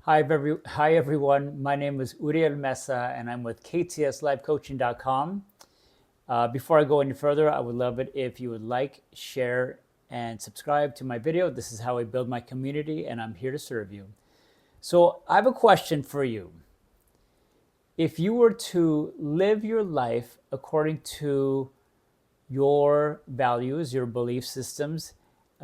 Hi everyone. My name is Uriel Mesa and I'm with KTSLiveCoaching.com. Before I go any further, I would love it if you would like, share, and subscribe to my video. This is how I build my community and I'm here to serve you. So I have a question for you. If you were to live your life according to your values, your belief systems,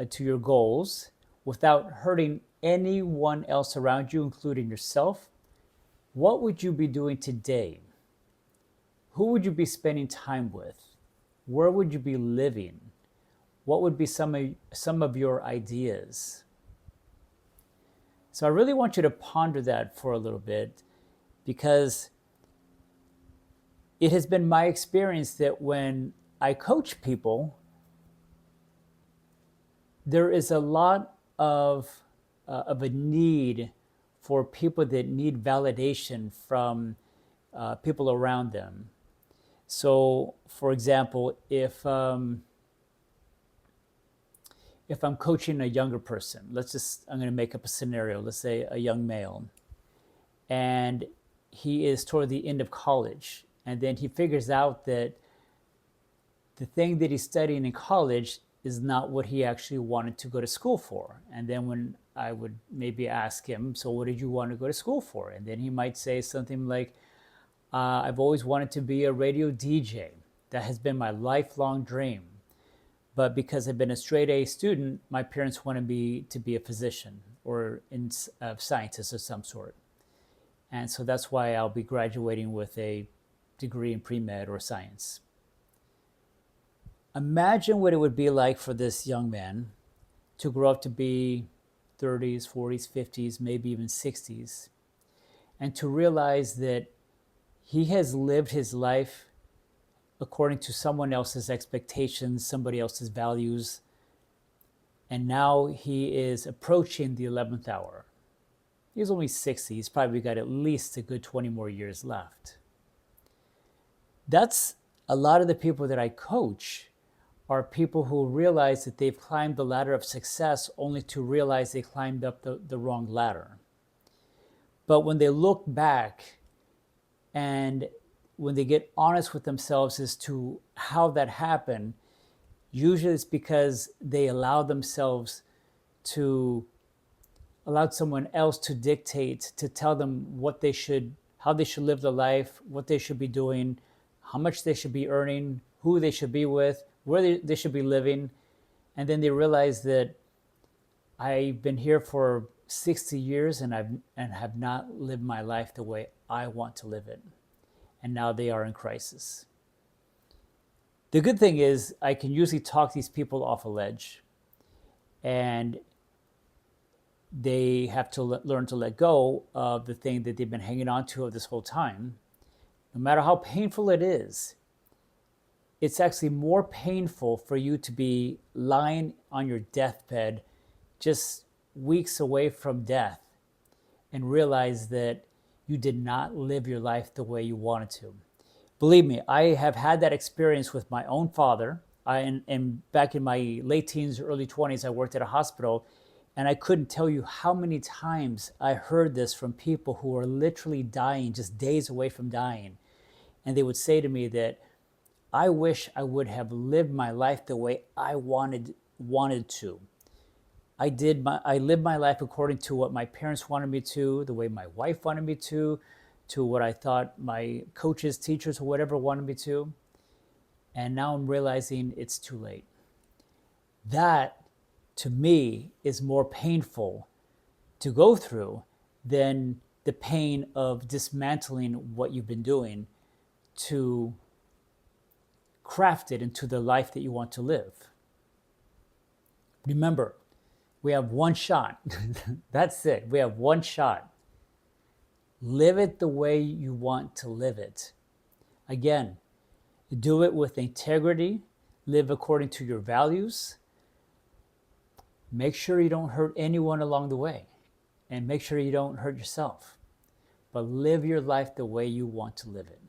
to your goals, without hurting anyone else around you, including yourself, what would you be doing today? Who would you be spending time with? Where would you be living? What would be some of your ideas? So I really want you to ponder that for a little bit, because it has been my experience that when I coach people, there is a lot of a need for people that need validation from people around them. So, for example, if I'm coaching a younger person, I'm going to make up a scenario. Let's say a young male, and he is toward the end of college, and then he figures out that the thing that he's studying in college is not what he actually wanted to go to school for. And then when I would maybe ask him, so what did you want to go to school for? And then he might say something like, I've always wanted to be a radio DJ. That has been my lifelong dream. But because I've been a straight A student, my parents wanted me to be a physician or a scientist of some sort. And so that's why I'll be graduating with a degree in pre-med or science. Imagine what it would be like for this young man to grow up to be 30s, 40s, 50s, maybe even 60s, and to realize that he has lived his life according to someone else's expectations, somebody else's values, and now he is approaching the 11th hour. He's only 60. He's probably got at least a good 20 more years left. That's a lot of the people that I coach are people who realize that they've climbed the ladder of success only to realize they climbed up the wrong ladder. But when they look back and when they get honest with themselves as to how that happened, usually it's because they allowed someone else to dictate, to tell them how they should live their life, what they should be doing, how much they should be earning, who they should be with, where they should be living. And then they realize that I've been here for 60 years and have not lived my life the way I want to live it. And now they are in crisis. The good thing is I can usually talk these people off a ledge, and they have to learn to let go of the thing that they've been hanging on to this whole time. No matter how painful it is, it's actually more painful for you to be lying on your deathbed just weeks away from death and realize that you did not live your life the way you wanted to. Believe me, I have had that experience with my own father. And back in my late teens, early 20s, I worked at a hospital, and I couldn't tell you how many times I heard this from people who were literally dying, just days away from dying. And they would say to me that, I wish I would have lived my life the way I wanted to. I lived my life according to what my parents wanted me to, the way my wife wanted me to what I thought my coaches, teachers, or whatever wanted me to. And now I'm realizing it's too late. That, to me, is more painful to go through than the pain of dismantling what you've been doing to craft it into the life that you want to live. Remember, we have one shot. That's it. We have one shot. Live it the way you want to live it. Again, do it with integrity. Live according to your values. Make sure you don't hurt anyone along the way. And make sure you don't hurt yourself. But live your life the way you want to live it.